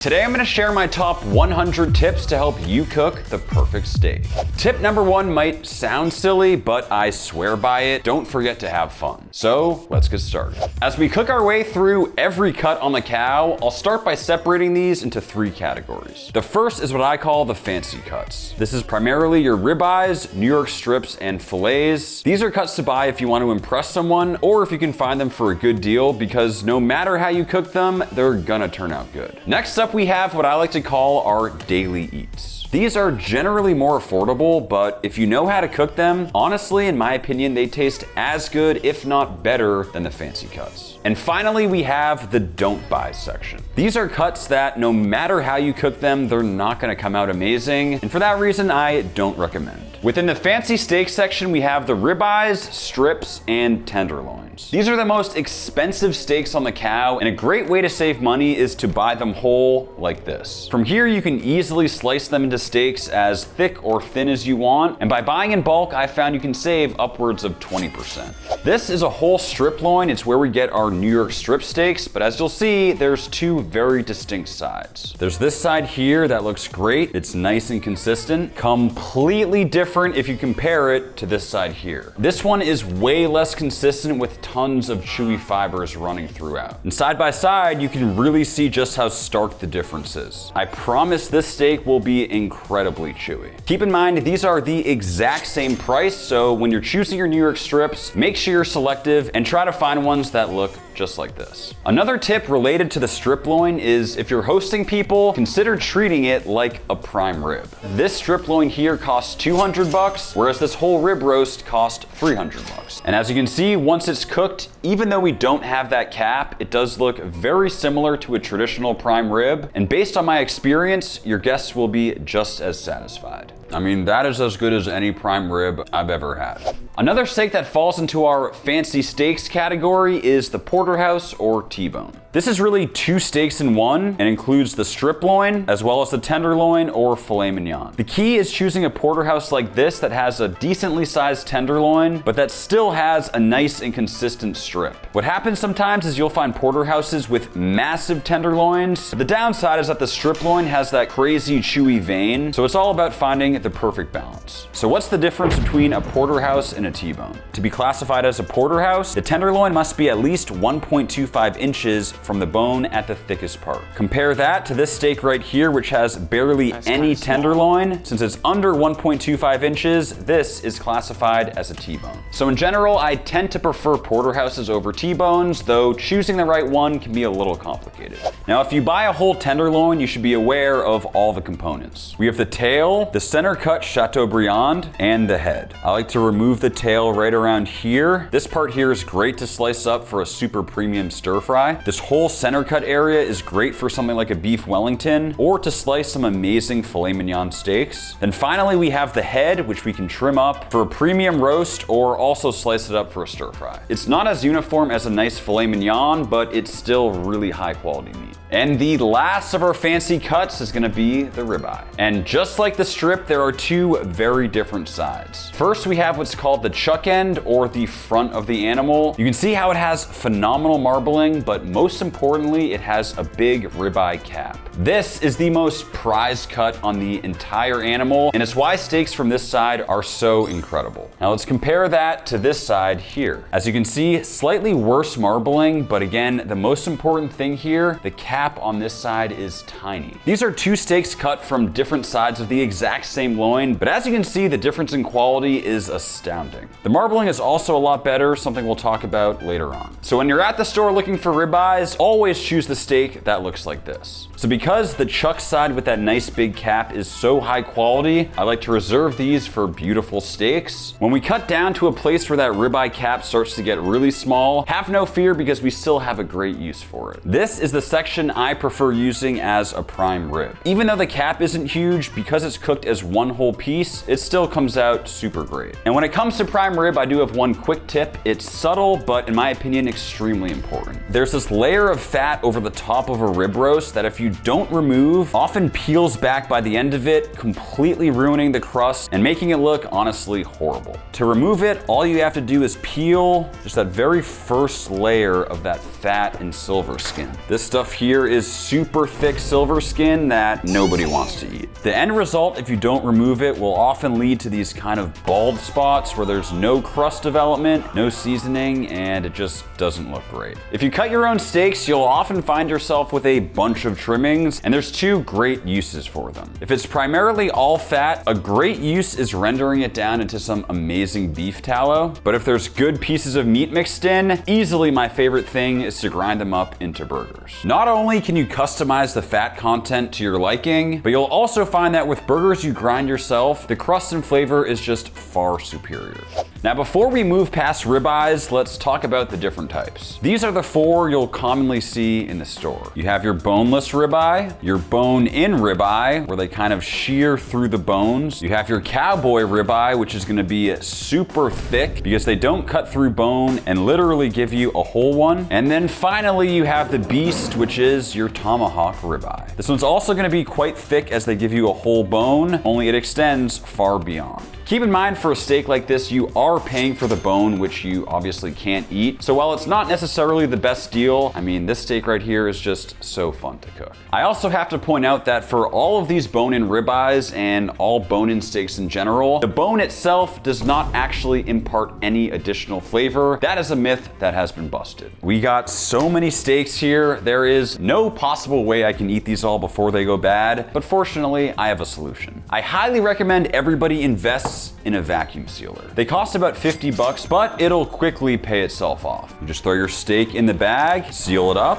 Today I'm going to share my top 100 tips to help you cook the perfect steak. Tip number 1 might sound silly, but I swear by it. Don't forget to have fun. So let's get started. As we cook our way through every cut on the cow, I'll start by separating these into 3 categories. The first is what I call the fancy cuts. This is primarily your ribeyes, New York strips, and fillets. These are cuts to buy if you want to impress someone or if you can find them for a good deal, because no matter how you cook them, they're gonna turn out good. Next up, we have what I like to call our daily eats. These are generally more affordable, but if you know how to cook them, honestly, in my opinion, they taste as good, if not better, than the fancy cuts. And finally, we have the don't buy section. These are cuts that no matter how you cook them, they're not gonna come out amazing. And for that reason, I don't recommend. Within the fancy steak section, we have the ribeyes, strips, and tenderloins. These are the most expensive steaks on the cow, and a great way to save money is to buy them whole like this. From here, you can easily slice them into steaks as thick or thin as you want, and by buying in bulk, I found you can save upwards of 20%. This is a whole strip loin. It's where we get our New York strip steaks, but as you'll see, there's 2 very distinct sides. There's this side here that looks great. It's nice and consistent. Completely different if you compare it to this side here. This one is way less consistent with tons of chewy fibers running throughout. And side by side, you can really see just how stark the difference is. I promise this steak will be incredibly chewy. Keep in mind, these are the exact same price, so when you're choosing your New York strips, make sure you're selective and try to find ones that look just like this. Another tip related to the strip loin is if you're hosting people, consider treating it like a prime rib. This strip loin here costs $200, whereas this whole rib roast cost $300. And as you can see, once it's cooked, even though we don't have that cap, it does look very similar to a traditional prime rib. And based on my experience, your guests will be just as satisfied. I mean, that is as good as any prime rib I've ever had. Another steak that falls into our fancy steaks category is the Porterhouse or T-bone. This is really 2 steaks in one and includes the strip loin as well as the tenderloin or filet mignon. The key is choosing a porterhouse like this that has a decently sized tenderloin, but that still has a nice and consistent strip. What happens sometimes is you'll find porterhouses with massive tenderloins. The downside is that the strip loin has that crazy chewy vein, so it's all about finding the perfect balance. So what's the difference between a porterhouse and a T-bone? To be classified as a porterhouse, the tenderloin must be at least 1.25 inches from the bone at the thickest part. Compare that to this steak right here, which has barely any tenderloin. Since it's under 1.25 inches, this is classified as a T-bone. So in general, I tend to prefer porterhouses over T-bones, though choosing the right one can be a little complicated. Now, if you buy a whole tenderloin, you should be aware of all the components. We have the tail, the center cut Chateaubriand, and the head. I like to remove the tail right around here. This part here is great to slice up for a super premium stir fry. This whole center cut area is great for something like a beef Wellington or to slice some amazing filet mignon steaks. Then finally, we have the head, which we can trim up for a premium roast or also slice it up for a stir fry. It's not as uniform as a nice filet mignon, but it's still really high quality meat. And the last of our fancy cuts is gonna be the ribeye. And just like the strip, there are 2 very different sides. First, we have what's called the chuck end or the front of the animal. You can see how it has phenomenal marbling, but most importantly, it has a big ribeye cap. This is the most prized cut on the entire animal, and it's why steaks from this side are so incredible. Now let's compare that to this side here. As you can see, slightly worse marbling, but again, the most important thing here, the cap on this side is tiny. These are 2 steaks cut from different sides of the exact same loin, but as you can see, the difference in quality is astounding. The marbling is also a lot better, something we'll talk about later on. So when you're at the store looking for ribeyes, always choose the steak that looks like this. So because the chuck side with that nice big cap is so high quality, I like to reserve these for beautiful steaks. When we cut down to a place where that ribeye cap starts to get really small, have no fear because we still have a great use for it. This is the section I prefer using as a prime rib. Even though the cap isn't huge, because it's cooked as one whole piece, it still comes out super great. And when it comes to prime rib, I do have one quick tip. It's subtle, but in my opinion, extremely important. There's this layer of fat over the top of a rib roast that if you don't remove, often peels back by the end of it, completely ruining the crust and making it look honestly horrible. To remove it, all you have to do is peel just that very first layer of that fat and silver skin. This stuff here here is super thick silver skin that nobody wants to eat. The end result, if you don't remove it, will often lead to these kind of bald spots where there's no crust development, no seasoning, and it just doesn't look great. If you cut your own steaks, you'll often find yourself with a bunch of trimmings, and there's two great uses for them. If it's primarily all fat, a great use is rendering it down into some amazing beef tallow. But if there's good pieces of meat mixed in, easily my favorite thing is to grind them up into burgers. Not only can you customize the fat content to your liking, but you'll also find that with burgers you grind yourself, the crust and flavor is just far superior. Now, before we move past ribeyes, let's talk about the different types. These are the four you'll commonly see in the store. You have your boneless ribeye, your bone-in ribeye, where they kind of shear through the bones. You have your cowboy ribeye, which is gonna be super thick because they don't cut through bone and literally give you a whole one. And then finally, you have the beast, which is your tomahawk ribeye. This one's also gonna be quite thick as they give you a whole bone, only it extends far beyond. Keep in mind, for a steak like this, you are paying for the bone, which you obviously can't eat. So while it's not necessarily the best deal, I mean, this steak right here is just so fun to cook. I also have to point out that for all of these bone-in ribeyes and all bone-in steaks in general, the bone itself does not actually impart any additional flavor. That is a myth that has been busted. We got so many steaks here, there is no possible way I can eat these all before they go bad, but fortunately, I have a solution. I highly recommend everybody invests in a vacuum sealer. They cost about 50 bucks, but it'll quickly pay itself off. You just throw your steak in the bag, seal it up.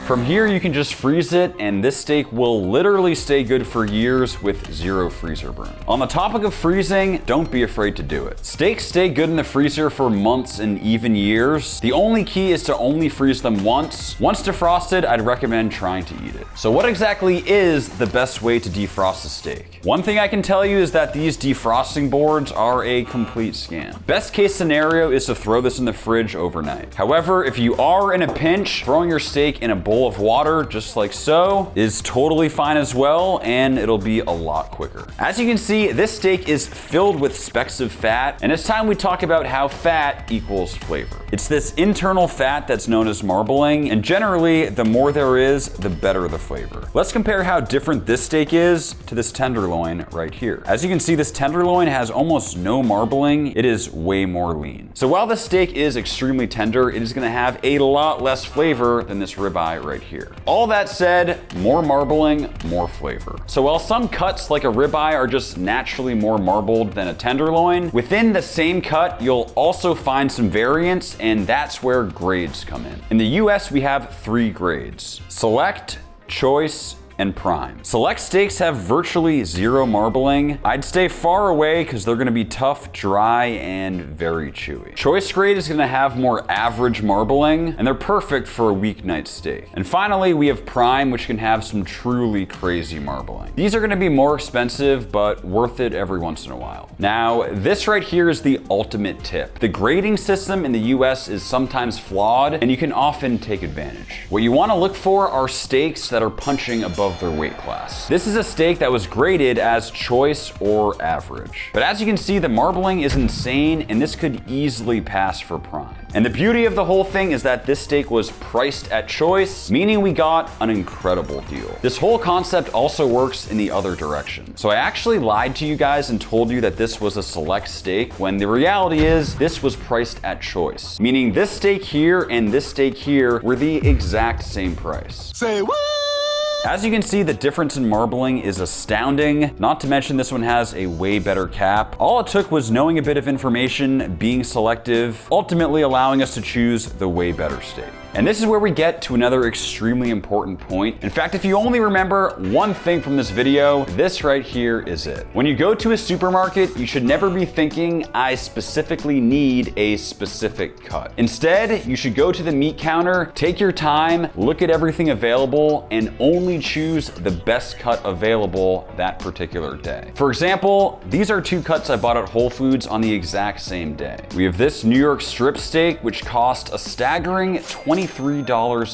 From here, you can just freeze it, and this steak will literally stay good for years with zero freezer burn. On the topic of freezing, don't be afraid to do it. Steaks stay good in the freezer for months and even years. The only key is to only freeze them once. Once defrosted, I'd recommend trying to eat it. So what exactly is the best way to defrost a steak? One thing I can tell you is that these defrosting boards are a complete scam. Best case scenario is to throw this in the fridge overnight. However, if you are in a pinch, throwing your steak in a bowl of water, just like so, is totally fine as well, and it'll be a lot quicker. As you can see, this steak is filled with specks of fat, and it's time we talk about how fat equals flavor. It's this internal fat that's known as marbling, and generally, the more there is, the better the flavor. Let's compare how different this steak is to this tenderloin right here. As you can see, this tenderloin has almost no marbling. It is way more lean. So while the steak is extremely tender, it is gonna have a lot less flavor than this ribeye right here. All that said, more marbling, more flavor. So while some cuts like a ribeye are just naturally more marbled than a tenderloin, within the same cut, you'll also find some variance, and that's where grades come in. In the US, we have 3 grades: Select, Choice, and Prime. Select steaks have virtually zero marbling. I'd stay far away because they're gonna be tough, dry, and very chewy. Choice grade is gonna have more average marbling, and they're perfect for a weeknight steak. And finally, we have Prime, which can have some truly crazy marbling. These are gonna be more expensive, but worth it every once in a while. Now, this right here is the ultimate tip. The grading system in the US is sometimes flawed, and you can often take advantage. What you wanna look for are steaks that are punching above their weight class. This is a steak that was graded as choice or average. But as you can see, the marbling is insane, and this could easily pass for prime. And the beauty of the whole thing is that this steak was priced at choice, meaning we got an incredible deal. This whole concept also works in the other direction. So I actually lied to you guys and told you that this was a select steak, when the reality is this was priced at choice, meaning this steak here and this steak here were the exact same price. Say what? As you can see, the difference in marbling is astounding. Not to mention this one has a way better cap. All it took was knowing a bit of information, being selective, ultimately allowing us to choose the way better steak. And this is where we get to another extremely important point. In fact, if you only remember one thing from this video, this right here is it. When you go to a supermarket, you should never be thinking, I specifically need a specific cut. Instead, you should go to the meat counter, take your time, look at everything available, and only choose the best cut available that particular day. For example, these are 2 cuts I bought at Whole Foods on the exact same day. We have this New York strip steak, which cost a staggering $23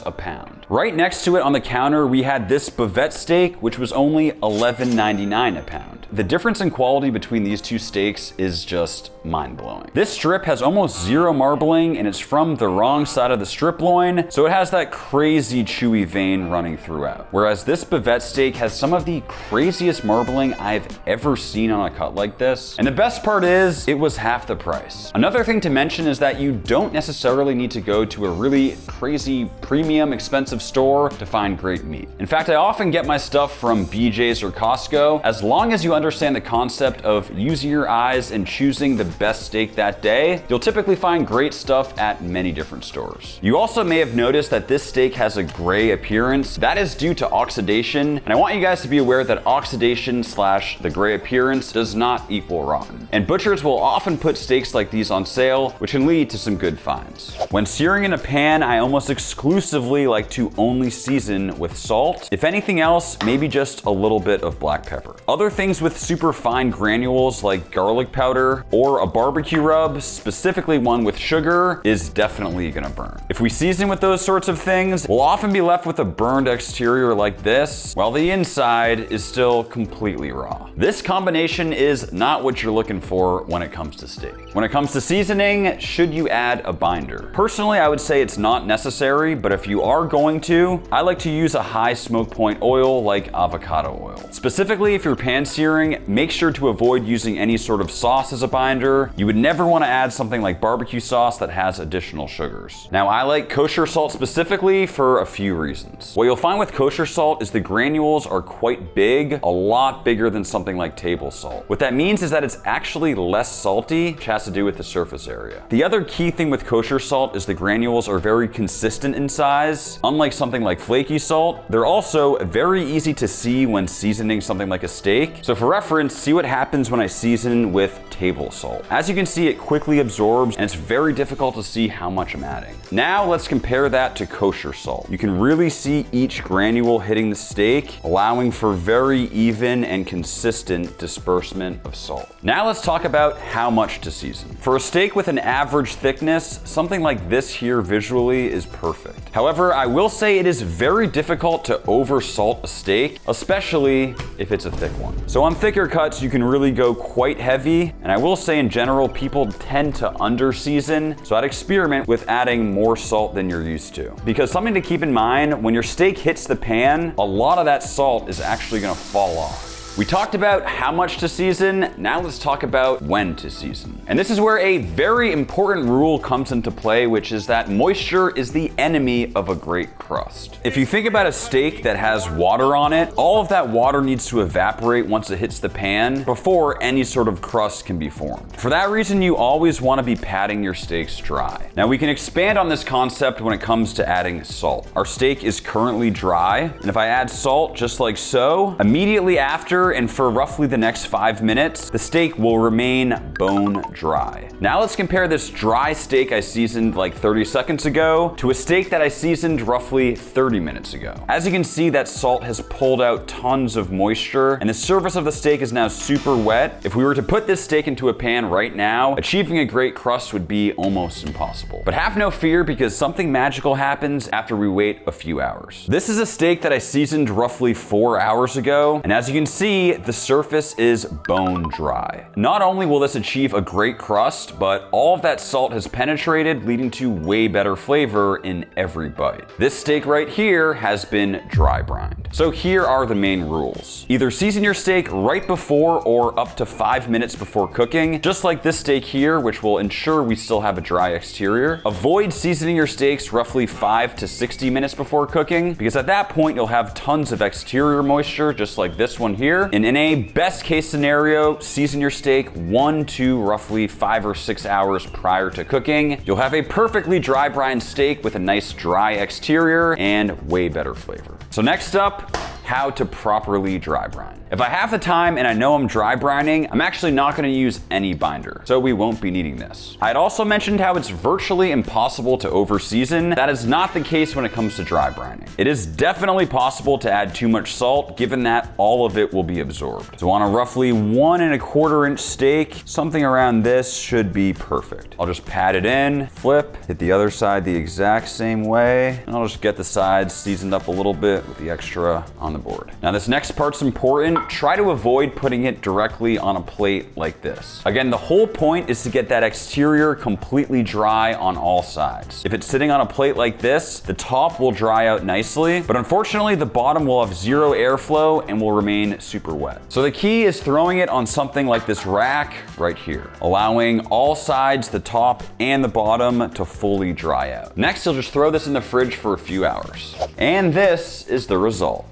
a pound. Right next to it on the counter, we had this bavette steak, which was only $11.99 a pound. The difference in quality between these two steaks is just mind-blowing. This strip has almost zero marbling, and it's from the wrong side of the striploin, so it has that crazy chewy vein running throughout. Whereas this bavette steak has some of the craziest marbling I've ever seen on a cut like this. And the best part is, it was half the price. Another thing to mention is that you don't necessarily need to go to a really crazy, premium, expensive store to find great meat. In fact, I often get my stuff from BJ's or Costco. As long as you understand the concept of using your eyes and choosing the best steak that day, you'll typically find great stuff at many different stores. You also may have noticed that this steak has a gray appearance. That is due to oxidation, and I want you guys to be aware that oxidation / the gray appearance does not equal rotten. And butchers will often put steaks like these on sale, which can lead to some good finds. When searing in a pan, I almost exclusively like to only season with salt. If anything else, maybe just a little bit of black pepper. Other things with super fine granules like garlic powder or a barbecue rub, specifically one with sugar, is definitely gonna burn. If we season with those sorts of things, we'll often be left with a burned exterior like this, while the inside is still completely raw. This combination is not what you're looking for when it comes to steak. When it comes to seasoning, should you add a binder? Personally, I would say it's not necessary, but if you are going to, I like to use a high smoke point oil like avocado oil. Specifically, if you're pan searing, make sure to avoid using any sort of sauce as a binder. You would never want to add something like barbecue sauce that has additional sugars. Now, I like kosher salt specifically for a few reasons. What you'll find with kosher salt is the granules are quite big, a lot bigger than something like table salt. What that means is that it's actually less salty, which has to do with the surface area. The other key thing with kosher salt is the granules are very consistent in size. Unlike something like flaky salt, they're also very easy to see when seasoning something like a steak. So for reference, see what happens when I season with table salt. As you can see, it quickly absorbs and it's very difficult to see how much I'm adding. Now let's compare that to kosher salt. You can really see each granule hitting the steak, allowing for very even and consistent disbursement of salt. Now let's talk about how much to season. For a steak with an average thickness, something like this here visually is perfect. However, I will say it is very difficult to over salt a steak, especially if it's a thick one. So on thicker cuts, you can really go quite heavy, and I will say in general, people tend to under season, so I'd experiment with adding more salt than you're used to. Because something to keep in mind, when your steak hits the pan, a lot of that salt is actually gonna fall off. We talked about how much to season, now let's talk about when to season. And this is where a very important rule comes into play, which is that moisture is the enemy of a great crust. If you think about a steak that has water on it, all of that water needs to evaporate once it hits the pan before any sort of crust can be formed. For that reason, you always want to be patting your steaks dry. Now we can expand on this concept when it comes to adding salt. Our steak is currently dry, and if I add salt just like so, immediately after and for roughly the next 5 minutes, the steak will remain bone dry. Now let's compare this dry steak I seasoned like 30 seconds ago to a steak that I seasoned roughly 30 minutes ago. As you can see, that salt has pulled out tons of moisture and the surface of the steak is now super wet. If we were to put this steak into a pan right now, achieving a great crust would be almost impossible. But have no fear, because something magical happens after we wait a few hours. This is a steak that I seasoned roughly 4 hours ago, and as you can see, the surface is bone dry. Not only will this achieve a great crust, but all of that salt has penetrated, leading to way better flavor in every bite. This steak right here has been dry brined. So here are the main rules. Either season your steak right before or up to 5 minutes before cooking, just like this steak here, which will ensure we still have a dry exterior. Avoid seasoning your steaks roughly 5 to 60 minutes before cooking, because at that point you'll have tons of exterior moisture, just like this one here. And in a best case scenario, season your steak 1 to roughly 5 or 6 hours prior to cooking. You'll have a perfectly dry brined steak with a nice dry exterior and way better flavor. So next up, how to properly dry brine. If I have the time and I know I'm dry brining, I'm actually not gonna use any binder, so we won't be needing this. I had also mentioned how it's virtually impossible to over-season. That is not the case when it comes to dry brining. It is definitely possible to add too much salt, given that all of it will be absorbed. So on a roughly 1 1/4 inch steak, something around this should be perfect. I'll just pat it in, flip, hit the other side the exact same way, and I'll just get the sides seasoned up a little bit with the extra on the board. Now this next part's important. Try to avoid putting it directly on a plate like this. Again, the whole point is to get that exterior completely dry on all sides. If it's sitting on a plate like this, the top will dry out nicely, but unfortunately the bottom will have zero airflow and will remain super wet. So the key is throwing it on something like this rack right here, allowing all sides, the top and the bottom, to fully dry out. Next, you'll just throw this in the fridge for a few hours. And this is the result.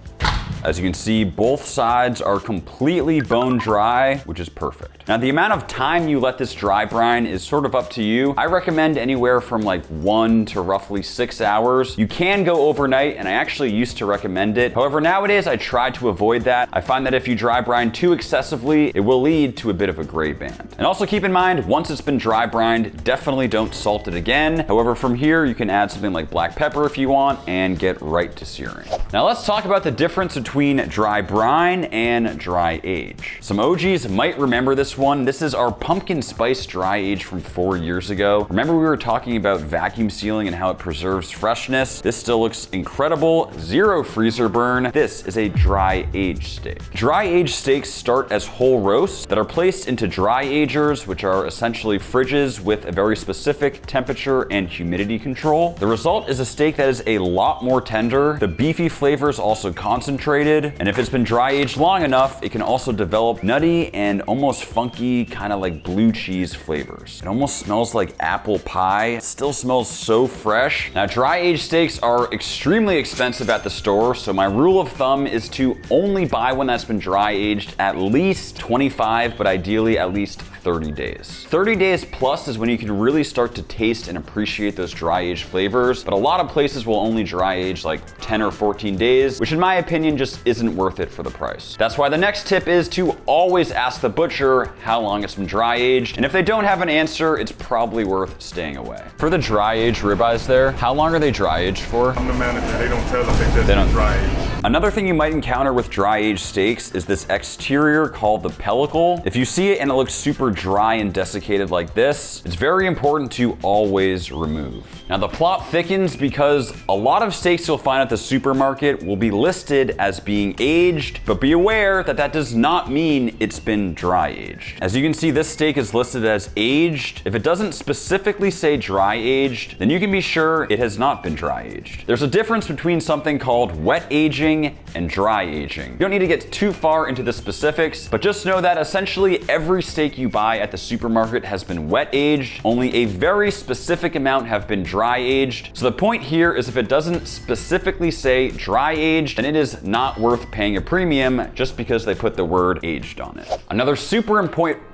As you can see, both sides are completely bone dry, which is perfect. Now, the amount of time you let this dry brine is sort of up to you. I recommend anywhere from like 1 to roughly 6 hours. You can go overnight, and I actually used to recommend it. However, nowadays I try to avoid that. I find that if you dry brine too excessively, it will lead to a bit of a gray band. And also keep in mind, once it's been dry brined, definitely don't salt it again. However, from here, you can add something like black pepper if you want and get right to searing. Now let's talk about the difference between dry brine and dry age. Some OGs might remember this one. This is our pumpkin spice dry age from 4 years ago. Remember we were talking about vacuum sealing and how it preserves freshness? This still looks incredible. Zero freezer burn. This is a dry aged steak. Dry aged steaks start as whole roasts that are placed into dry agers, which are essentially fridges with a very specific temperature and humidity control. The result is a steak that is a lot more tender. The beefy flavor is also concentrated, and if it's been dry aged long enough, it can also develop nutty and almost funky, kind of like blue cheese flavors. It almost smells like apple pie. It still smells so fresh. Now, dry aged steaks are extremely expensive at the store, so my rule of thumb is to only buy one that's been dry aged at least 25, but ideally at least 30 days. 30 days plus is when you can really start to taste and appreciate those dry aged flavors, but a lot of places will only dry age like 10 or 14 days, which in my opinion just isn't worth it for the price. That's why the next tip is to always ask the butcher how long it's been dry aged, and if they don't have an answer, it's probably worth staying away. For the dry aged ribeyes there, how long are they dry aged for? I'm the manager, they don't tell us, they just dry aged. Another thing you might encounter with dry aged steaks is this exterior called the pellicle. If you see it and it looks super dry and desiccated like this, it's very important to always remove. Now the plot thickens because a lot of steaks you'll find at the supermarket will be listed as being aged, but be aware that that does not mean it's been dry aged. As you can see, this steak is listed as aged. If it doesn't specifically say dry aged, then you can be sure it has not been dry aged. There's a difference between something called wet aging and dry aging. You don't need to get too far into the specifics, but just know that essentially every steak you buy at the supermarket has been wet aged. Only a very specific amount have been dry aged. So the point here is if it doesn't specifically say dry aged, then it is not worth paying a premium just because they put the word aged on it. Another super important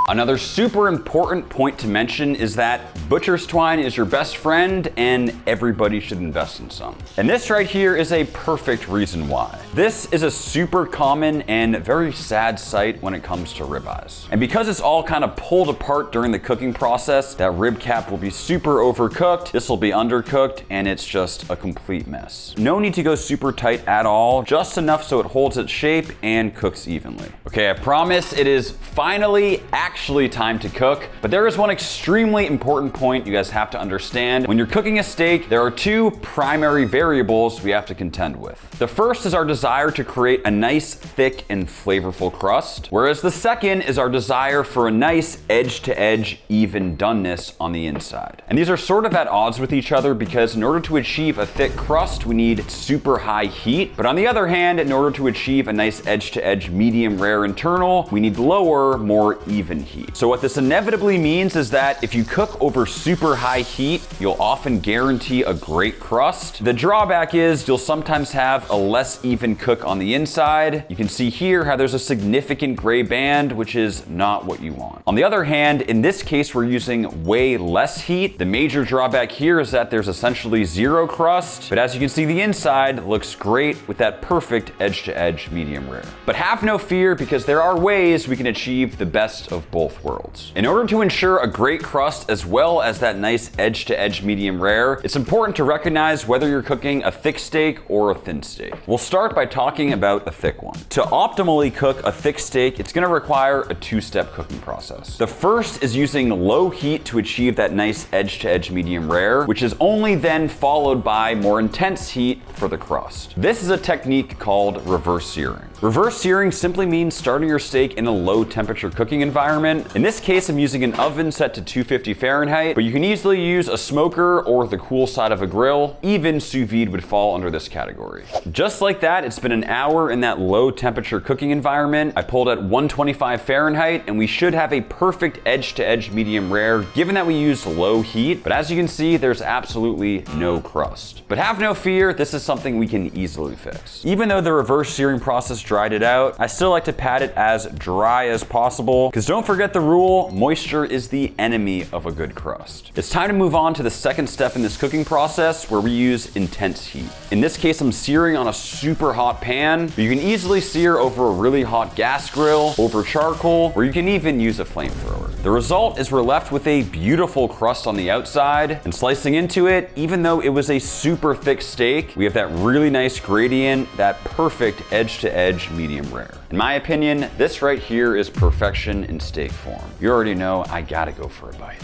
Another super important point to mention is that butcher's twine is your best friend and everybody should invest in some. And this right here is a perfect reason why. This is a super common and very sad sight when it comes to ribeyes. And because it's all kind of pulled apart during the cooking process, that rib cap will be super overcooked, this will be undercooked, and it's just a complete mess. No need to go super tight at all, just enough so it holds its shape and cooks evenly. Okay, I promise it is finally actually time to cook, but there is one extremely important point you guys have to understand. When you're cooking a steak, there are two primary variables we have to contend with. The first is our desire to create a nice, thick, and flavorful crust, whereas the second is our desire for a nice edge-to-edge, even doneness on the inside. And these are sort of at odds with each other because in order to achieve a thick crust, we need super high heat, but on the other hand, in order to achieve a nice edge-to-edge, medium rare internal, we need lower, more even heat. So what this inevitably means is that if you cook over super high heat, you'll often guarantee a great crust. The drawback is you'll sometimes have a less even cook on the inside. You can see here how there's a significant gray band, which is not what you want. On the other hand, in this case, we're using way less heat. The major drawback here is that there's essentially zero crust, but as you can see, the inside looks great with that perfect edge-to-edge medium rare. But have no fear, because there are ways we can achieve the best of both worlds. In order to ensure a great crust as well as that nice edge-to-edge medium rare, it's important to recognize whether you're cooking a thick steak or a thin steak. We'll start by talking about a thick one. To optimally cook a thick steak, it's going to require a two-step cooking process. The first is using low heat to achieve that nice edge-to-edge medium rare, which is only then followed by more intense heat for the crust. This is a technique called reverse searing. Reverse searing simply means starting your steak in a low temperature cooking environment. In this case, I'm using an oven set to 250 Fahrenheit, but you can easily use a smoker or the cool side of a grill. Even sous vide would fall under this category. Just like that, it's been an hour in that low temperature cooking environment. I pulled at 125 Fahrenheit, and we should have a perfect edge-to-edge medium rare, given that we used low heat. But as you can see, there's absolutely no crust. But have no fear, this is something we can easily fix. Even though the reverse searing process dried it out, I still like to pat it as dry as possible, because don't forget the rule, moisture is the enemy of a good crust. It's time to move on to the second step in this cooking process, where we use intense heat. In this case, I'm searing on a super hot pan, but you can easily sear over a really hot gas grill, over charcoal, or you can even use a flamethrower. The result is we're left with a beautiful crust on the outside, and slicing into it, even though it was a super thick steak, we have that really nice gradient, that perfect edge-to-edge medium rare. In my opinion, this right here is perfection in steak form. You already know I gotta go for a bite.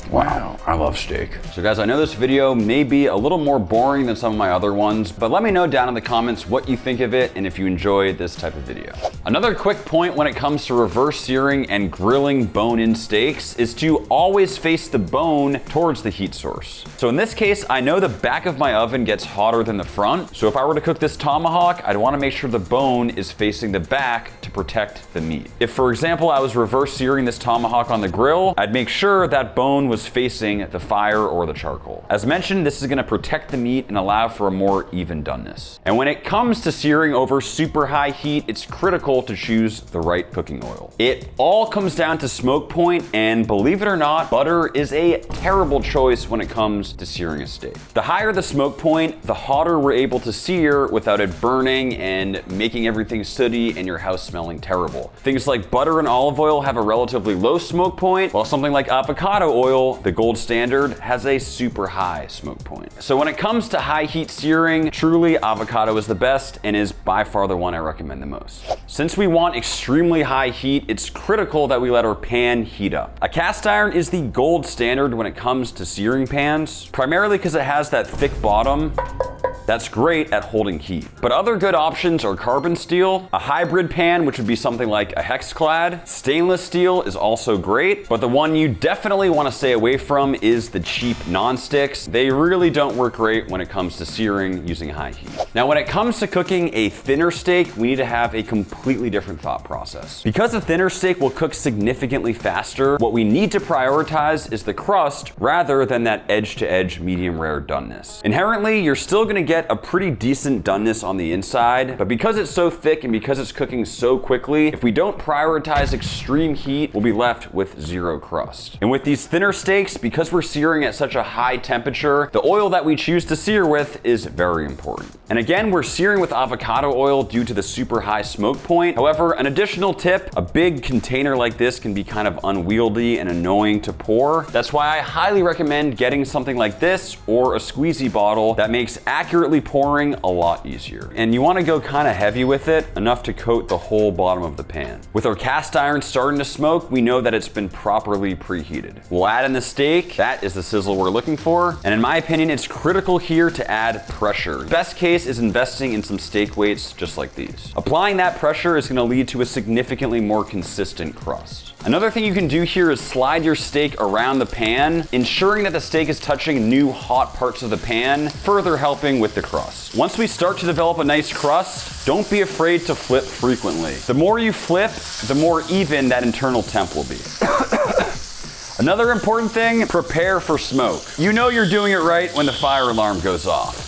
Wow, I love steak. So guys, I know this video may be a little more boring than some of my other ones, but let me know down in the comments what you think of it and if you enjoy this type of video. Another quick point when it comes to reverse searing and grilling bone-in steaks is to always face the bone towards the heat source. So in this case, I know the back of my oven gets hotter than the front, so if I were to cook this tomahawk, I'd want to make sure the bone is facing the back to protect the meat. If, for example, I was reverse searing this tomahawk on the grill, I'd make sure that bone was facing the fire or the charcoal. As mentioned, this is going to protect the meat and allow for a more even doneness. And when it comes to searing over super high heat, it's critical to choose the right cooking oil. It all comes down to smoke point, and believe it or not, butter is a terrible choice when it comes to searing a steak. The higher the smoke point, the hotter we're able to sear without it burning and making everything sooty and your house smelling terrible. Things like butter and olive oil have a relatively low smoke point, while something like avocado oil, the gold standard, has a super high smoke point. So when it comes to high heat searing, truly avocado is the best and is by far the one I recommend the most. Since we want extremely high heat, it's critical that we let our pan heat up. A cast iron is the gold standard when it comes to searing pans, primarily because it has that thick bottom that's great at holding heat. But other good options are carbon steel, a hybrid pan, which would be something like a Hexclad. Stainless steel is also great, but the one you definitely want to stay away from is the cheap non-sticks. They really don't work great when it comes to searing using high heat. Now, when it comes to cooking a thinner steak, we need to have a completely different thought process. Because a thinner steak will cook significantly faster, what we need to prioritize is the crust rather than that edge-to-edge medium rare doneness. Inherently, you're still gonna get a pretty decent doneness on the inside, but because it's so thick and because it's cooking so quickly, if we don't prioritize extreme heat, we'll be left with zero crust. And with these thinner steaks, because we're searing at such a high temperature, the oil that we choose to sear with is very important. And again, we're searing with avocado oil due to the super high smoke point. However, an additional tip, a big container like this can be kind of unwieldy and annoying to pour. That's why I highly recommend getting something like this or a squeezy bottle that makes accurately pouring a lot easier. And you want to go kind of heavy with it, enough to coat the whole bottom of the pan. With our cast iron starting to smoke, we know that it's been properly preheated. We'll add in the steak. That is the sizzle we're looking for. And in my opinion, it's critical here to add pressure. Best case is investing in some steak weights just like these. Applying that pressure is going to lead to a significantly more consistent crust. Another thing you can do here is slide your steak around the pan, ensuring that the steak is touching new hot parts of the pan, further helping with the crust. Once we start to develop a nice crust, don't be afraid to flip frequently. The more you flip, the more even that internal temp will be. Another important thing, prepare for smoke. You know you're doing it right when the fire alarm goes off.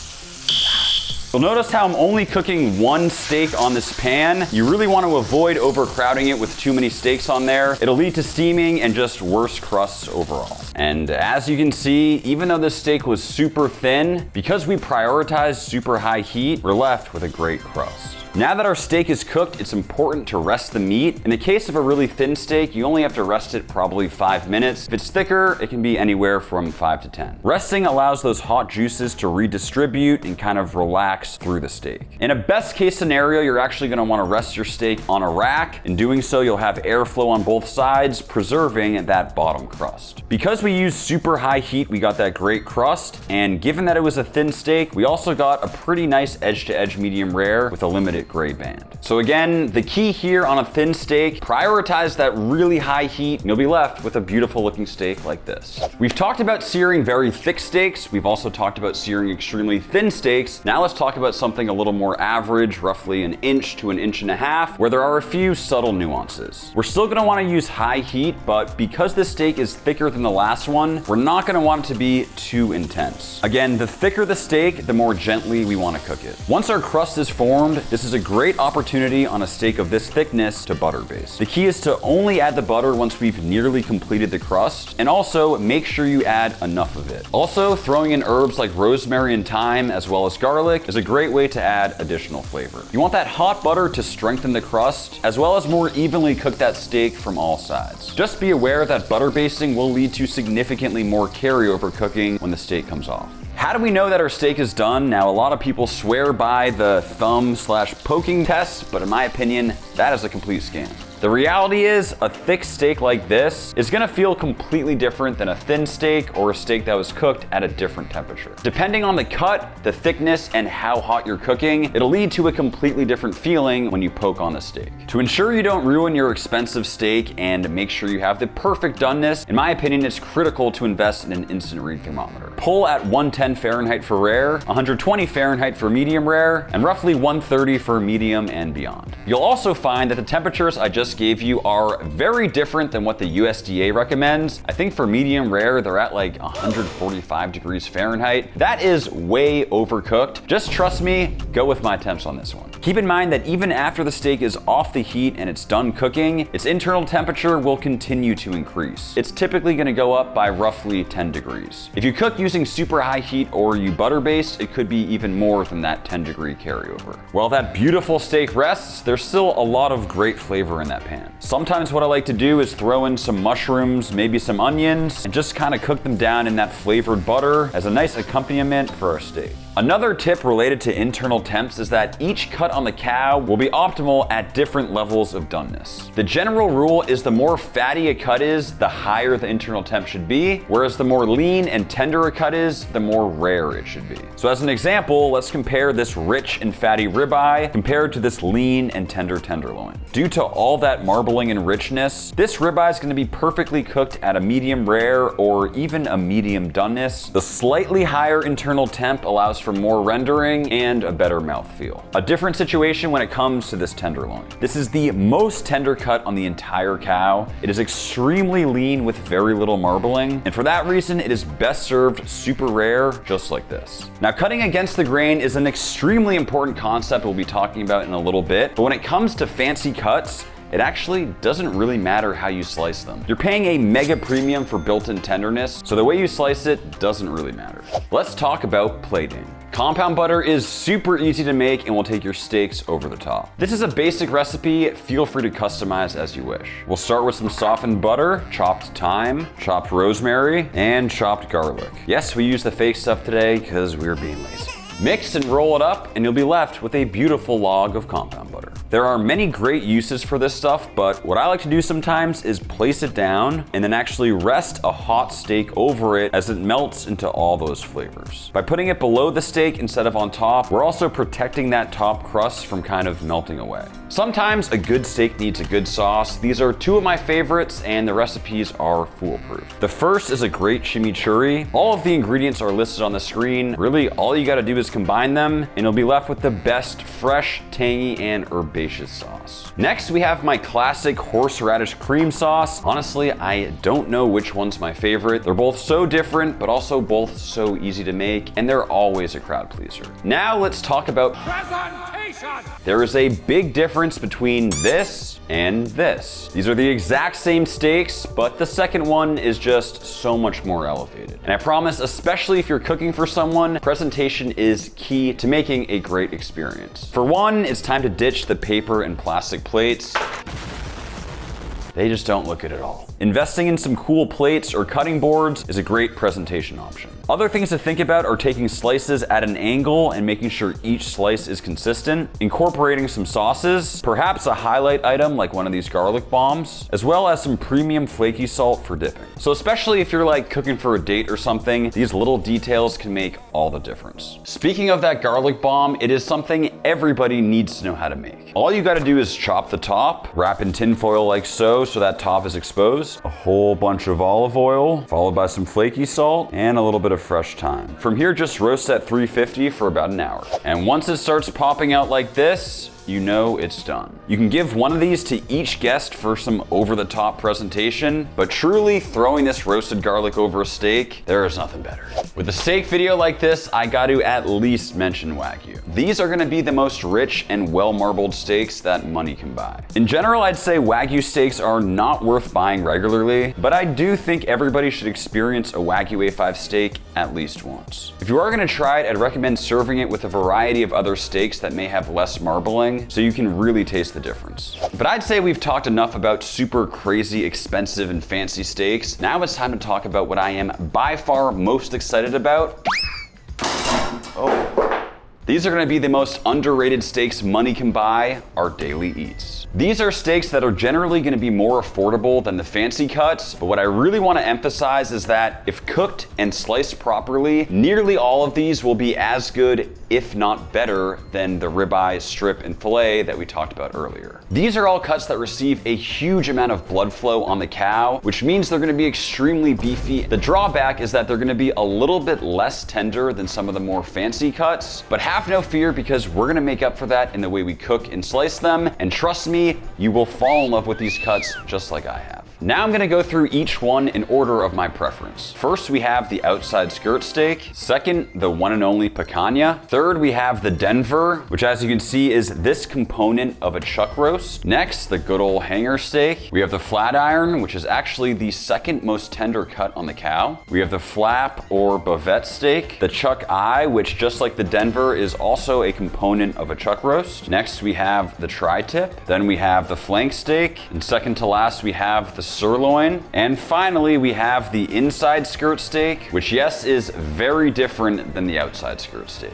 You'll notice how I'm only cooking one steak on this pan. You really want to avoid overcrowding it with too many steaks on there. It'll lead to steaming and just worse crusts overall. And as you can see, even though this steak was super thin, because we prioritized super high heat, we're left with a great crust. Now that our steak is cooked, it's important to rest the meat. In the case of a really thin steak, you only have to rest it probably 5 minutes. If it's thicker, it can be anywhere from 5 to 10. Resting allows those hot juices to redistribute and kind of relax through the steak. In a best case scenario, you're actually gonna wanna rest your steak on a rack. In doing so, you'll have airflow on both sides, preserving that bottom crust. Because we used super high heat, we got that great crust. And given that it was a thin steak, we also got a pretty nice edge-to-edge medium rare with a limited gray band. So again, the key here on a thin steak, prioritize that really high heat and you'll be left with a beautiful looking steak like this. We've talked about searing very thick steaks. We've also talked about searing extremely thin steaks. Now let's talk about something a little more average, roughly 1 inch to 1.5 inches, where there are a few subtle nuances. We're still gonna wanna use high heat, but because this steak is thicker than the last one, we're not gonna want it to be too intense. Again, the thicker the steak, the more gently we wanna cook it. Once our crust is formed, this is a great opportunity on a steak of this thickness to butter baste. The key is to only add the butter once we've nearly completed the crust, and also make sure you add enough of it. Also, throwing in herbs like rosemary and thyme as well as garlic is a great way to add additional flavor. You want that hot butter to strengthen the crust, as well as more evenly cook that steak from all sides. Just be aware that butter basting will lead to significantly more carryover cooking when the steak comes off. How do we know that our steak is done? Now, a lot of people swear by the thumb/poking test, but in my opinion, that is a complete scam. The reality is, a thick steak like this is gonna feel completely different than a thin steak or a steak that was cooked at a different temperature. Depending on the cut, the thickness, and how hot you're cooking, it'll lead to a completely different feeling when you poke on the steak. To ensure you don't ruin your expensive steak and make sure you have the perfect doneness, in my opinion, it's critical to invest in an instant read thermometer. Pull at 110 Fahrenheit for rare, 120 Fahrenheit for medium rare, and roughly 130 for medium and beyond. You'll also find that the temperatures I just gave you are very different than what the USDA recommends. I think for medium rare, they're at like 145 degrees Fahrenheit. That is way overcooked. Just trust me, go with my temps on this one. Keep in mind that even after the steak is off the heat and it's done cooking, its internal temperature will continue to increase. It's typically gonna go up by roughly 10 degrees. If you cook using super high heat or you butter baste, it could be even more than that 10-degree carryover. While that beautiful steak rests, there's still a lot of great flavor in that pan. Sometimes what I like to do is throw in some mushrooms, maybe some onions, and just kind of cook them down in that flavored butter as a nice accompaniment for our steak. Another tip related to internal temps is that each cut on the cow will be optimal at different levels of doneness. The general rule is the more fatty a cut is, the higher the internal temp should be, whereas the more lean and tender a cut is, the more rare it should be. So as an example, let's compare this rich and fatty ribeye compared to this lean and tender tenderloin. Due to all that marbling and richness, this ribeye is going to be perfectly cooked at a medium rare or even a medium doneness. The slightly higher internal temp allows for more rendering and a better mouthfeel. A different situation when it comes to this tenderloin. This is the most tender cut on the entire cow. It is extremely lean with very little marbling, and for that reason, it is best served super rare, just like this. Now, cutting against the grain is an extremely important concept we'll be talking about in a little bit, but when it comes to fancy cuts, it actually doesn't really matter how you slice them. You're paying a mega premium for built-in tenderness, so the way you slice it doesn't really matter. Let's talk about plating. Compound butter is super easy to make and will take your steaks over the top. This is a basic recipe, feel free to customize as you wish. We'll start with some softened butter, chopped thyme, chopped rosemary, and chopped garlic. Yes, we use the fake stuff today because we're being lazy. Mix and roll it up and you'll be left with a beautiful log of compound butter. There are many great uses for this stuff, but what I like to do sometimes is place it down and then actually rest a hot steak over it as it melts into all those flavors. By putting it below the steak instead of on top, we're also protecting that top crust from kind of melting away. Sometimes a good steak needs a good sauce. These are two of my favorites and the recipes are foolproof. The first is a great chimichurri. All of the ingredients are listed on the screen. Really, all you gotta do is combine them and you'll be left with the best fresh, tangy, and herbaceous sauce. Next, we have my classic horseradish cream sauce. Honestly, I don't know which one's my favorite. They're both so different, but also both so easy to make, and they're always a crowd pleaser. Now let's talk about presentation. There is a big difference between this and this. These are the exact same steaks, but the second one is just so much more elevated. And I promise, especially if you're cooking for someone, presentation is key to making a great experience. For one, it's time to ditch the paper and plastic plates. They just don't look good at all. Investing in some cool plates or cutting boards is a great presentation option. Other things to think about are taking slices at an angle and making sure each slice is consistent, incorporating some sauces, perhaps a highlight item like one of these garlic bombs, as well as some premium flaky salt for dipping. So especially if you're like cooking for a date or something, these little details can make all the difference. Speaking of that garlic bomb, it is something everybody needs to know how to make. All you gotta do is chop the top, wrap in tin foil like so that top is exposed, a whole bunch of olive oil, followed by some flaky salt and a little bit of fresh thyme. From here, just roast at 350 for about an hour. And once it starts popping out like this, you know it's done. You can give one of these to each guest for some over-the-top presentation, but truly throwing this roasted garlic over a steak, there is nothing better. With a steak video like this, I got to at least mention Wagyu. These are gonna be the most rich and well-marbled steaks that money can buy. In general, I'd say Wagyu steaks are not worth buying regularly, but I do think everybody should experience a Wagyu A5 steak at least once. If you are gonna try it, I'd recommend serving it with a variety of other steaks that may have less marbling, so you can really taste the difference. But I'd say we've talked enough about super crazy, expensive, and fancy steaks. Now it's time to talk about what I am by far most excited about. These are gonna be the most underrated steaks money can buy, our daily eats. These are steaks that are generally gonna be more affordable than the fancy cuts, but what I really wanna emphasize is that if cooked and sliced properly, nearly all of these will be as good, if not better, than the ribeye, strip, and filet that we talked about earlier. These are all cuts that receive a huge amount of blood flow on the cow, which means they're gonna be extremely beefy. The drawback is that they're gonna be a little bit less tender than some of the more fancy cuts, but have no fear because we're gonna make up for that in the way we cook and slice them, and trust me, you will fall in love with these cuts just like I have. Now I'm gonna go through each one in order of my preference. First, we have the outside skirt steak. Second, the one and only picanha. Third, we have the Denver, which as you can see is this component of a chuck roast. Next, the good old hanger steak. We have the flat iron, which is actually the second most tender cut on the cow. We have the flap or bavette steak. The chuck eye, which just like the Denver is also a component of a chuck roast. Next, we have the tri-tip. Then we have the flank steak. And second to last, we have the sirloin. And finally, we have the inside skirt steak, which yes, is very different than the outside skirt steak.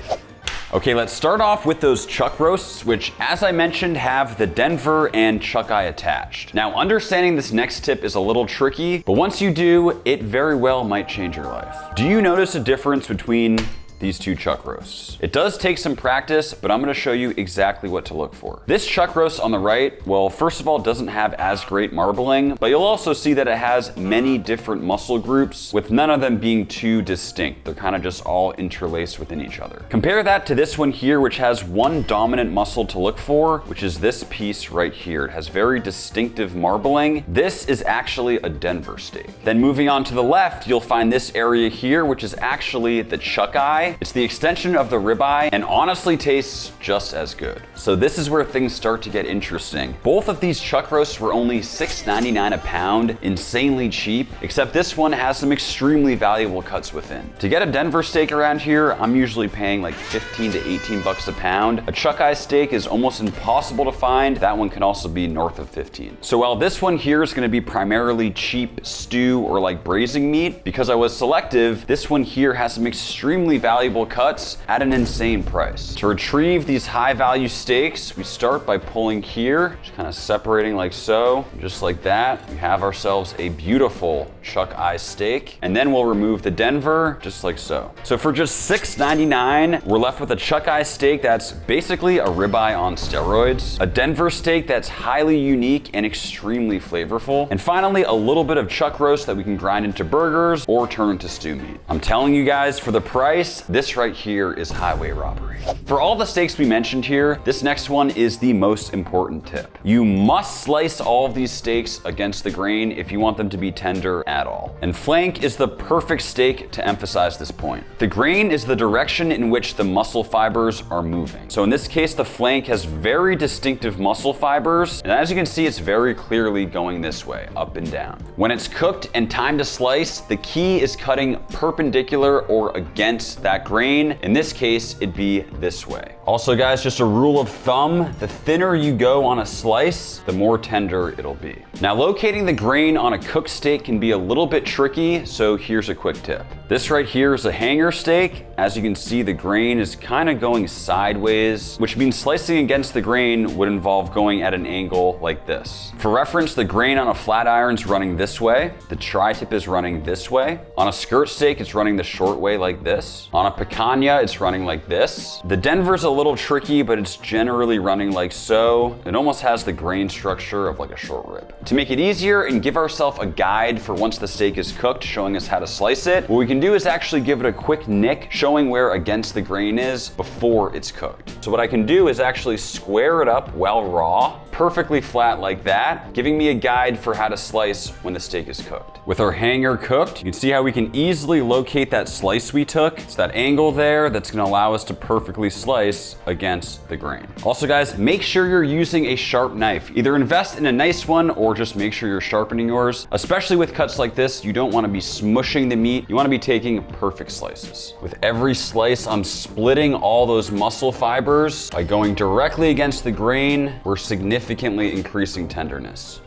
Okay, let's start off with those chuck roasts, which as I mentioned, have the Denver and chuck eye attached. Now, understanding this next tip is a little tricky, but once you do, it very well might change your life. Do you notice a difference between these two chuck roasts? It does take some practice, but I'm gonna show you exactly what to look for. This chuck roast on the right, well, first of all, doesn't have as great marbling, but you'll also see that it has many different muscle groups with none of them being too distinct. They're kind of just all interlaced within each other. Compare that to this one here, which has one dominant muscle to look for, which is this piece right here. It has very distinctive marbling. This is actually a Denver steak. Then moving on to the left, you'll find this area here, which is actually the chuck eye. It's the extension of the ribeye and honestly tastes just as good. So this is where things start to get interesting. Both of these chuck roasts were only $6.99 a pound, insanely cheap, except this one has some extremely valuable cuts within. To get a Denver steak around here, I'm usually paying like 15 to 18 bucks a pound. A chuck eye steak is almost impossible to find. That one can also be north of 15. So while this one here is gonna be primarily cheap stew or like braising meat, because I was selective, this one here has some extremely valuable valuable cuts at an insane price. To retrieve these high value steaks, we start by pulling here, just kind of separating like so, just like that. We have ourselves a beautiful chuck eye steak, and then we'll remove the Denver, just like so. So for just $6.99, we're left with a chuck eye steak that's basically a ribeye on steroids, a Denver steak that's highly unique and extremely flavorful, and finally a little bit of chuck roast that we can grind into burgers or turn into stew meat. I'm telling you guys, for the price, this right here is highway robbery. For all the steaks we mentioned here, this next one is the most important tip. You must slice all of these steaks against the grain if you want them to be tender at all. And flank is the perfect steak to emphasize this point. The grain is the direction in which the muscle fibers are moving. So in this case, the flank has very distinctive muscle fibers, and as you can see, it's very clearly going this way, up and down. When it's cooked and time to slice, the key is cutting perpendicular or against that grain. In this case, it'd be this way. Also guys, just a rule of thumb, the thinner you go on a slice, the more tender it'll be. Now locating the grain on a cooked steak can be a little bit tricky, so here's a quick tip. This right here is a hanger steak. As you can see, the grain is kind of going sideways, which means slicing against the grain would involve going at an angle like this. For reference, the grain on a flat iron is running this way. The tri-tip is running this way. On a skirt steak, it's running the short way like this. On a picanha, it's running like this. The Denver's a little tricky, but it's generally running like so. It almost has the grain structure of like a short rib. To make it easier and give ourselves a guide for once the steak is cooked, showing us how to slice it, what we can do is actually give it a quick nick, showing where against the grain is before it's cooked. So what I can do is actually square it up while raw, perfectly flat like that, giving me a guide for how to slice when the steak is cooked. With our hanger cooked, you can see how we can easily locate that slice we took. It's that angle there that's gonna allow us to perfectly slice against the grain. Also guys, make sure you're using a sharp knife. Either invest in a nice one or just make sure you're sharpening yours. Especially with cuts like this, you don't wanna be smushing the meat. You wanna be taking perfect slices. With every slice, I'm splitting all those muscle fibers. By going directly against the grain, we're significantly increasing tenderness.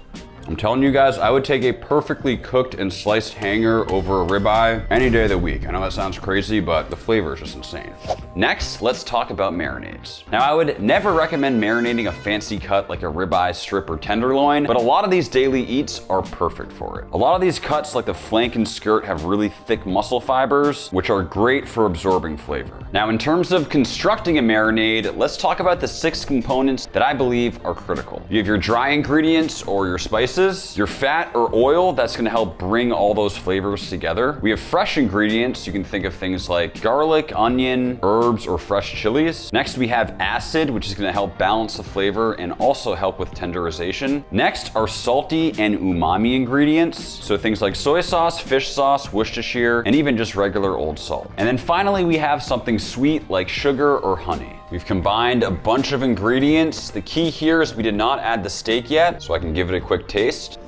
I'm telling you guys, I would take a perfectly cooked and sliced hanger over a ribeye any day of the week. I know that sounds crazy, but the flavor is just insane. Next, let's talk about marinades. Now, I would never recommend marinating a fancy cut like a ribeye, strip, or tenderloin, but a lot of these daily eats are perfect for it. A lot of these cuts, like the flank and skirt, have really thick muscle fibers, which are great for absorbing flavor. Now, in terms of constructing a marinade, let's talk about the 6 components that I believe are critical. You have your dry ingredients or your spices, your fat or oil that's gonna help bring all those flavors together. We have fresh ingredients. You can think of things like garlic, onion, herbs, or fresh chilies. Next, we have acid, which is gonna help balance the flavor and also help with tenderization. Next are salty and umami ingredients. So things like soy sauce, fish sauce, Worcestershire, and even just regular old salt. And then finally, we have something sweet like sugar or honey. We've combined a bunch of ingredients. The key here is we did not add the steak yet, so I can give it a quick taste.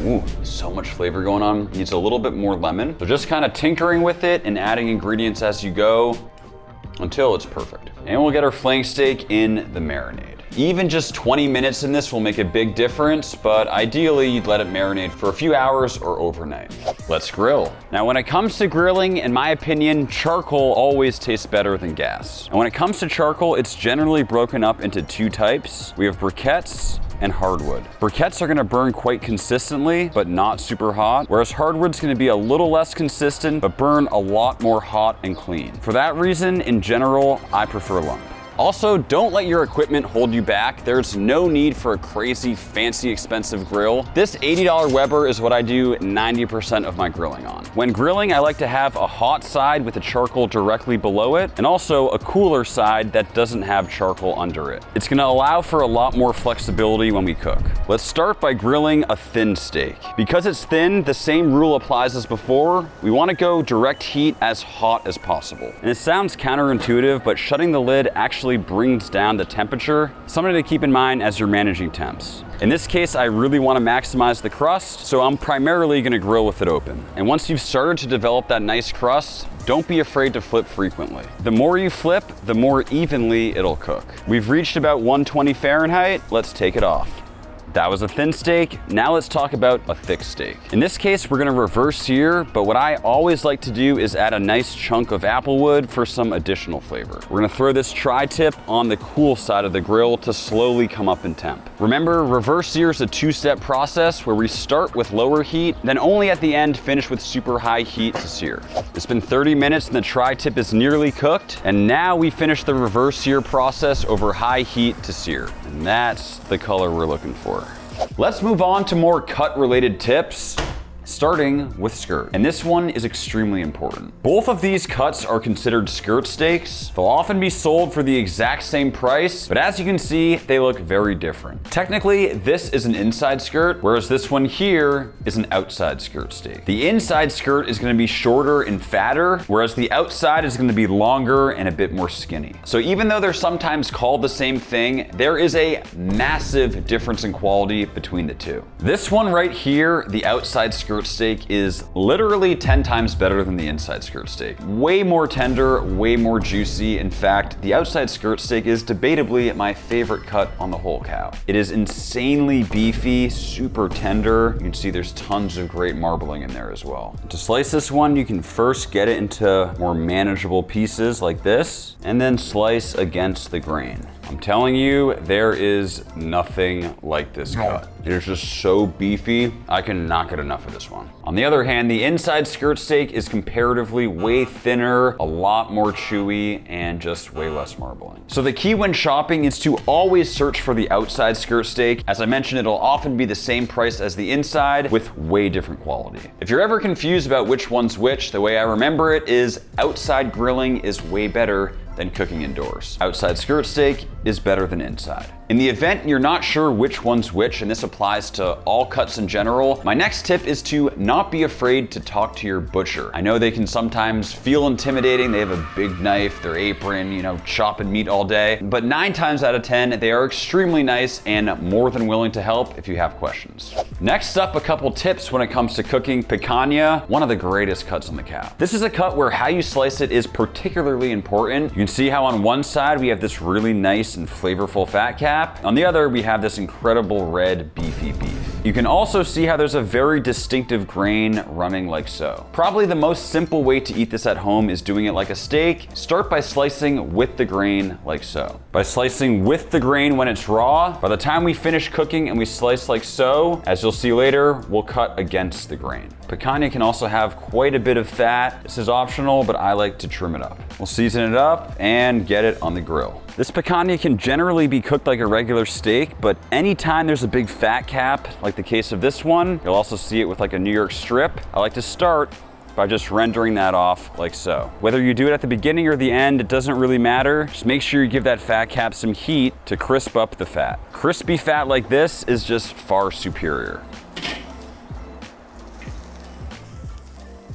Ooh, so much flavor going on. Needs a little bit more lemon. So just kind of tinkering with it and adding ingredients as you go until it's perfect. And we'll get our flank steak in the marinade. Even just 20 minutes in this will make a big difference, but ideally you'd let it marinate for a few hours or overnight. Let's grill. Now, when it comes to grilling, in my opinion, charcoal always tastes better than gas. And when it comes to charcoal, it's generally broken up into 2 types. We have briquettes and hardwood. Briquettes are gonna burn quite consistently, but not super hot, whereas hardwood's gonna be a little less consistent, but burn a lot more hot and clean. For that reason, in general, I prefer lump. Also, don't let your equipment hold you back. There's no need for a crazy, fancy, expensive grill. This $80 Weber is what I do 90% of my grilling on. When grilling, I like to have a hot side with the charcoal directly below it, and also a cooler side that doesn't have charcoal under it. It's gonna allow for a lot more flexibility when we cook. Let's start by grilling a thin steak. Because it's thin, the same rule applies as before. We wanna go direct heat as hot as possible. And it sounds counterintuitive, but shutting the lid actually brings down the temperature, something to keep in mind as you're managing temps. In this case, I really want to maximize the crust, so I'm primarily going to grill with it open. And once you've started to develop that nice crust, don't be afraid to flip frequently. The more you flip, the more evenly it'll cook. We've reached about 120 Fahrenheit. Let's take it off. That was a thin steak. Now let's talk about a thick steak. In this case, we're gonna reverse sear, but what I always like to do is add a nice chunk of applewood for some additional flavor. We're gonna throw this tri-tip on the cool side of the grill to slowly come up in temp. Remember, reverse sear is a two-step process where we start with lower heat, then only at the end finish with super high heat to sear. It's been 30 minutes and the tri-tip is nearly cooked, and now we finish the reverse sear process over high heat to sear. And that's the color we're looking for. Let's move on to more cut-related tips, starting with skirt. And this one is extremely important. Both of these cuts are considered skirt steaks. They'll often be sold for the exact same price, but as you can see, they look very different. Technically, this is an inside skirt, whereas this one here is an outside skirt steak. The inside skirt is gonna be shorter and fatter, whereas the outside is gonna be longer and a bit more skinny. So even though they're sometimes called the same thing, there is a massive difference in quality between the two. This one right here, the outside skirt steak, is literally 10 times better than the inside skirt steak. Way more tender, way more juicy. In fact, the outside skirt steak is debatably my favorite cut on the whole cow. It is insanely beefy, super tender. You can see there's tons of great marbling in there as well. To slice this one, you can first get it into more manageable pieces like this, and then slice against the grain. I'm telling you, there is nothing like this cut. It is just so beefy, I cannot get enough of this one. On the other hand, the inside skirt steak is comparatively way thinner, a lot more chewy, and just way less marbling. So the key when shopping is to always search for the outside skirt steak. As I mentioned, it'll often be the same price as the inside with way different quality. If you're ever confused about which one's which, the way I remember it is outside grilling is way better than cooking indoors. Outside skirt steak is better than inside. In the event you're not sure which one's which, and this applies to all cuts in general, my next tip is to not be afraid to talk to your butcher. I know they can sometimes feel intimidating. They have a big knife, their apron, chopping meat all day. But 9 times out of 10, they are extremely nice and more than willing to help if you have questions. Next up, a couple tips when it comes to cooking picanha, one of the greatest cuts on the cow. This is a cut where how you slice it is particularly important. You can see how on one side we have this really nice and flavorful fat cap. On the other, we have this incredible red beefy beef. You can also see how there's a very distinctive grain running like so. Probably the most simple way to eat this at home is doing it like a steak. Start by slicing with the grain like so. By slicing with the grain when it's raw, by the time we finish cooking and we slice like so, as you'll see later, we'll cut against the grain. Picanha can also have quite a bit of fat. This is optional, but I like to trim it up. We'll season it up and get it on the grill. This picanha can generally be cooked like a regular steak, but anytime there's a big fat cap, like the case of this one, you'll also see it with like a New York strip. I like to start by just rendering that off like so. Whether you do it at the beginning or the end, it doesn't really matter. Just make sure you give that fat cap some heat to crisp up the fat. Crispy fat like this is just far superior.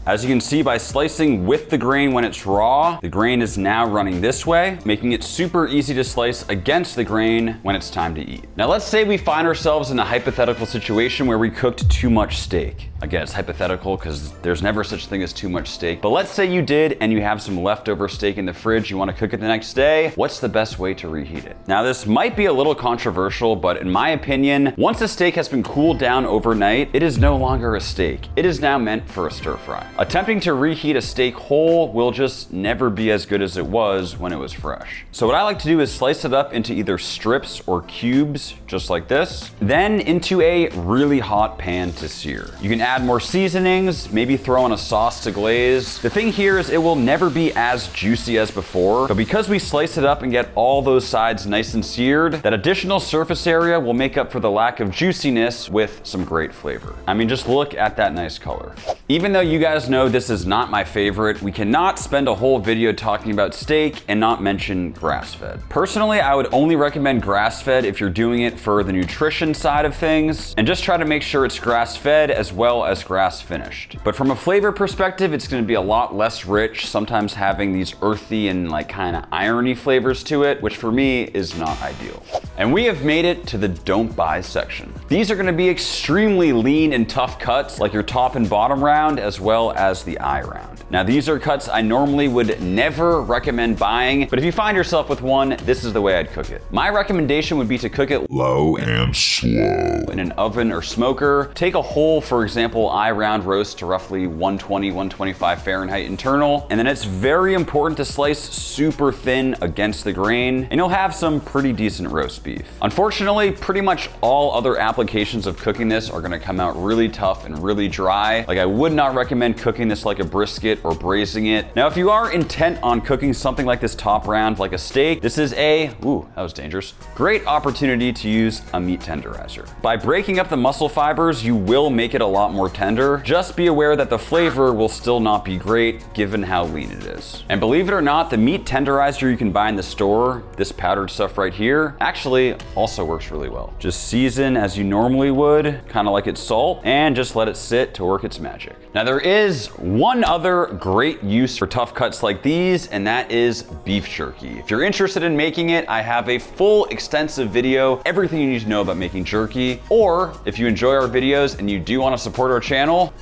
As you can see, by slicing with the grain when it's raw, the grain is now running this way, making it super easy to slice against the grain when it's time to eat. Now let's say we find ourselves in a hypothetical situation where we cooked too much steak. Again, it's hypothetical because there's never such thing as too much steak. But let's say you did and you have some leftover steak in the fridge, you want to cook it the next day. What's the best way to reheat it? Now this might be a little controversial, but in my opinion, once a steak has been cooled down overnight, it is no longer a steak. It is now meant for a stir fry. Attempting to reheat a steak whole will just never be as good as it was when it was fresh. So what I like to do is slice it up into either strips or cubes, just like this, then into a really hot pan to sear. You can add more seasonings, maybe throw in a sauce to glaze. The thing here is it will never be as juicy as before, but because we slice it up and get all those sides nice and seared, that additional surface area will make up for the lack of juiciness with some great flavor. I mean, just look at that nice color. Even though you guys know this is not my favorite, we cannot spend a whole video talking about steak and not mention grass-fed. Personally, I would only recommend grass-fed if you're doing it for the nutrition side of things, and just try to make sure it's grass-fed as well as grass-finished. But from a flavor perspective, it's gonna be a lot less rich, sometimes having these earthy and like kind of irony flavors to it, which for me is not ideal. And we have made it to the don't buy section. These are gonna be extremely lean and tough cuts, like your top and bottom round, as well as the eye round. Now these are cuts I normally would never recommend buying, but if you find yourself with one, this is the way I'd cook it. My recommendation would be to cook it low and slow in an oven or smoker. Take a whole, for example, I-round roast to roughly 120, 125 Fahrenheit internal, and then it's very important to slice super thin against the grain, and you'll have some pretty decent roast beef. Unfortunately, pretty much all other applications of cooking this are gonna come out really tough and really dry. Like, I would not recommend cooking this like a brisket or braising it. Now, if you are intent on cooking something like this top round, like a steak, this is a, ooh, that was dangerous, great opportunity to use a meat tenderizer. By breaking up the muscle fibers, you will make it a lot more tender. Just be aware that the flavor will still not be great given how lean it is. And believe it or not, the meat tenderizer you can buy in the store, this powdered stuff right here, actually also works really well. Just season as you normally would, kind of like it's salt, and just let it sit to work its magic. Now there is one other great use for tough cuts like these, and that is beef jerky. If you're interested in making it, I have a full extensive video, everything you need to know about making jerky. Or if you enjoy our videos and you do want to support our channel,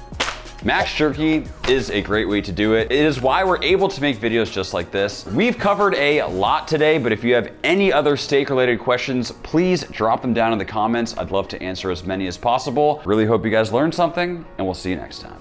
Max Jerky is a great way to do it. It is why we're able to make videos just like this. We've covered a lot today, but if you have any other steak related questions, please drop them down in the comments. I'd love to answer as many as possible. Really hope you guys learned something, and we'll see you next time.